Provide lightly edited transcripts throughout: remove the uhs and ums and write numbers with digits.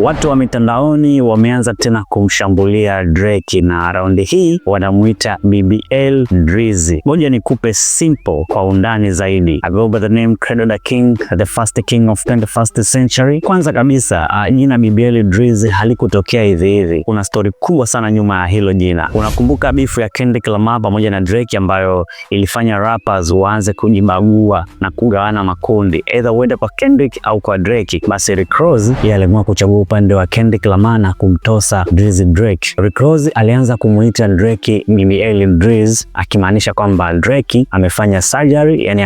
Watu wa mitandaoni wameanza tena kumshambulia Drake na raundi hii wanamuita BBL Drizzy. Ngoja nikupe simple kwa undani zaidi. I go by the name Credo the King, the first king of 21st century. Kwanza kabisa, jina BBL Drizzy halikutokea hivi hivi. Kuna story kubwa sana nyuma ya hilo jina. Unakumbuka bifu ya Kendrick Lamar pamoja na Drake ambayo ilifanya rappers waanze kujibagua na kugawana makundi, either uende kwa Kendrick au kwa Drake. Basi Rick Ross yeye aliamua kuchagua upande wa Kendrick Lamar na kumtosa Drizzy Drake. Rick Ross alianza kumuita Drake BBL Drizzy, akimaanisha kwamba Drake amefanya surgery, yani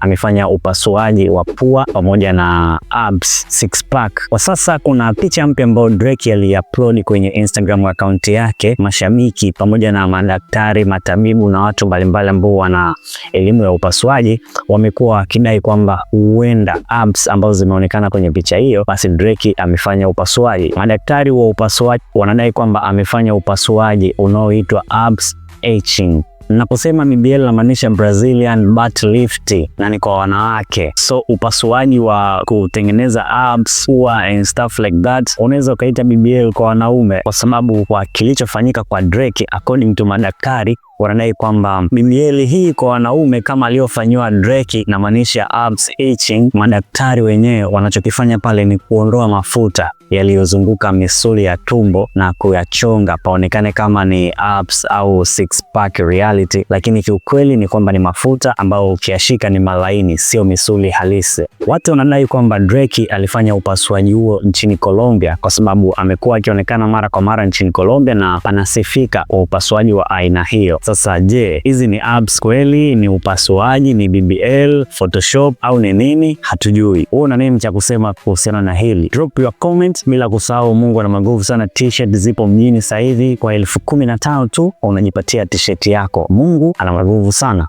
amefanya upasuaji wa pua pamoja na abs six pack. Kwa sasa kuna picha mpya ambayo Drake aliupload kwenye Instagram account yake. Mashabiki pamoja na madaktari, matabibu na watu mbalimbali ambao wana elimu ya upasuaji wamekuwa wakidai kwamba huenda abs ambazo zimeonekana kwenye picha hiyo basi Drake amefanya upasuaji. Madaktari wa upasuaji wanadai kwamba amefanya upasuaji unaoitwa abs etching. Naposema BBL namaanisha Brazilian butt lift na ni kwa wanawake. So upasuaji wa kutengeneza abs, pua and stuff like that unaweza ukaita BBL kwa wanaume, kwa sababu kwa kilichofanyika kwa Drake, according to madaktari wanadai kwamba BBL hii kwa wanaume kama aliyofanywa Drake inamaanisha abs etching. Madaktari wenyewe wanachokifanya pale ni kuondoa mafuta yaliyozunguka misuli ya tumbo na kuyachonga paonekane kama ni abs au six pack reality, lakini kiukweli ni kwamba ni mafuta ambayo ukiashika ni malaini, sio misuli halisi. Watu wanadai kwamba Drake alifanya upasuaji huo nchini Colombia kwa sababu amekuwa akionekana mara kwa mara nchini Colombia na panasifika kwa upasuaji wa aina hiyo. Sasa je, hizi ni abs kweli? Ni upasuaji? Ni BBL, Photoshop au ni nini? Hatujui. Wewe una nini cha kusema kuhusiana na hili? Drop your comment, bila kusahau Mungu ana maguvu sana. T-shirt zipo mjini sasa hivi kwa 15,000 tu unajipatia t-shirt yako. Mungu ana maguvu sana.